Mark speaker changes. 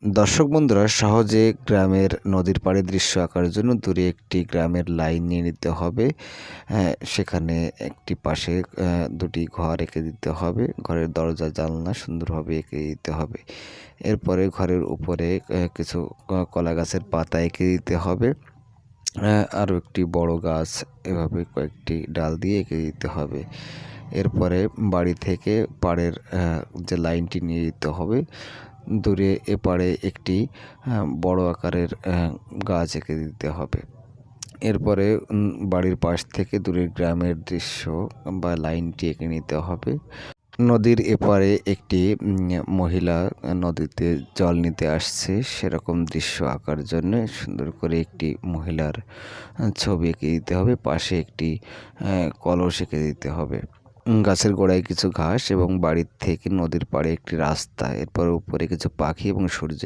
Speaker 1: দর্শক বন্ধুরা, সহজে গ্রামের নদীর পাড়ে দৃশ্য আঁকার জন্য দূরে একটি গ্রামের লাইন নিয়ে নিতে হবে। সেখানে একটি পাশে দুটি ঘর এঁকে দিতে হবে। ঘরের দরজা জানলা সুন্দরভাবে এঁকে দিতে হবে। এরপরে ঘরের উপরে কিছু কলা গাছের পাতা এঁকে দিতে হবে। আরও একটি বড় গাছ, এভাবে কয়েকটি ডাল দিয়ে এঁকে দিতে হবে। এরপরে বাড়ি থেকে পাড়ের যে লাইনটি নিয়ে দিতে হবে, দূরে এপারে একটি বড় আকারের গাছ এঁকে দিতে হবে। এরপরে বাড়ির পাশ থেকে দূরের গ্রামের দৃশ্য বা লাইনটি এঁকে নিতে হবে। নদীর এপারে একটি মহিলা নদীতে জল নিতে আসছে, সেরকম দৃশ্য আঁকার জন্য সুন্দর করে একটি মহিলার ছবি এঁকে দিতে হবে। পাশে একটি কলস এঁকে দিতে হবে। গাছের গোড়ায় কিছু ঘাস এবং বাড়ির থেকে নদীর পাড়ে একটি রাস্তা, এরপর উপরে কিছু পাখি এবং সূর্য